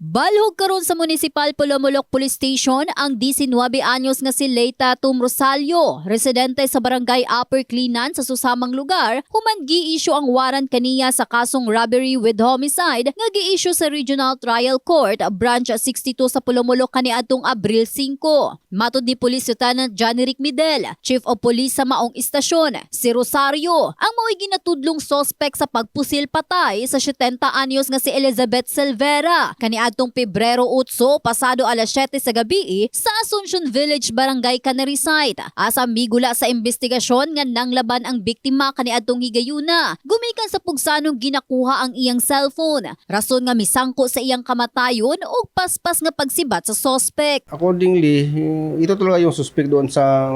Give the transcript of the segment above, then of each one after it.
Balhog karon sa Municipal Polomolok Police Station ang 19 anyos nga si Leita Tum Rosalio, residente sa Barangay Upper Clinan sa susamang lugar, human gi-issue ang warrant kaniya sa kasong robbery with homicide nga gi-issue sa Regional Trial Court Branch 62 sa Polomolok kaniadtong Abril 5. Matod ni Police Lieutenant Johnny Rick Midel, Chief of Police sa maong istasyon, si Rosario ang mao'y ginatudlong suspect sa pagpusil patay sa 70 anyos nga si Elizabeth Silvera kaniadtong Pebrero 8 pasado alas 7 sa gabi sa Asuncion Village Barangay Canary Site. Asa migula sa investigasyon nga nanglaban ang biktima kaniadtong higayuna gumikan sa pugsanong ginakuha ang iyang cellphone, rason nga misangko sa iyang kamatayon ug paspas nga pagsibat sa suspect. Accordingly, ito talaga yung suspect doon sa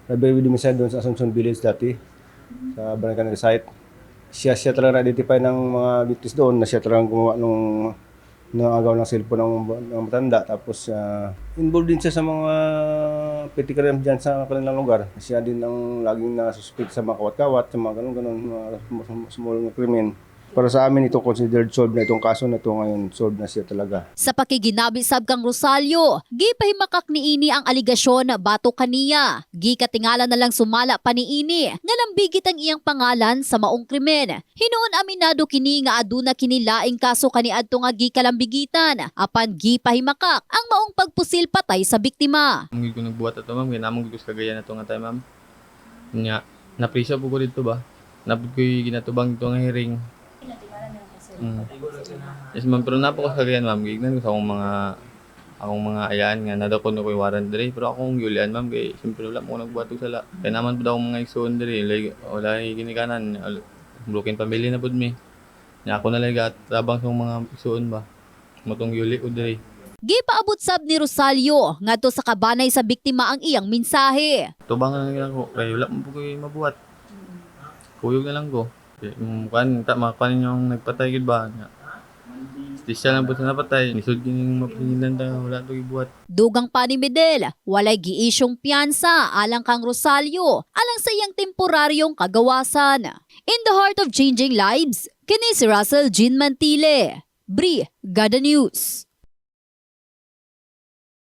robbery with homicide doon sa Asuncion Village dati sa Barangay Canary Site. Siya talaga na-identify ng mga victims doon na siya talagang gumawa nung agaw ng cellphone ng matanda. Tapos involved din siya sa mga petty crime dyan sa kanilang lugar. Siya din ang laging nasuspect sa mga kawat-kawat, sa mga ganun-ganun, mga small krimen. Para sa amin ito considered solved na itong kaso na ito ngayon. Solved na siya talaga. Sa pakiginabi sab kang Rosalio, gipahimakak niini ang aligasyon na bato kaniya. Gikatingala na lang sumala pa niini nga lambigit ang iyang pangalan sa maong krimen. Hinuon aminado kini nga aduna kini laing kaso kaniadto nga gikalambigitan apan gipahimakak ang maong pagpusil patay sa biktima. Mungkin ko nagbuhat ato ma'am, kaya namang gusto kagaya na ito nga tayo ma'am. Nga, napresya po ko dito ba? Napod ko'y ginatubang ito nga hearing. Yes ma'am, pero napo ko sa kagayan ma'am, gignan ko sa akong mga ayan nga nadako na ko'y warrant diri, pero akong yulian ma'am, kaya siyempre wala mo nagbuhat og sala. Kaya naman po daw mga igsoon diri, wala ginikanan, broken family na pod mi. Nya ako na lang tabang sa mga igsoon ba, motong yuli ko diri. Gipaabot sab ni Rosalio ngadto sa kabanay sa biktima ang iyang mensahe. Tubang na lang ko, kaya wala mo po ko'y mabuhat. Kuyog na lang ko. Makapanin yung nagpatay gid ba? Stisya lang po sa napatay. Nisod kining mapasingilan ta, wala ito ibuhat. Dugang pa ni Medel, walay giisyong piyansa alang kang Rosalio alang sa iyang temporaryong kagawasan. In the heart of changing lives, kini si Russell Jean Mantile. Brigada News.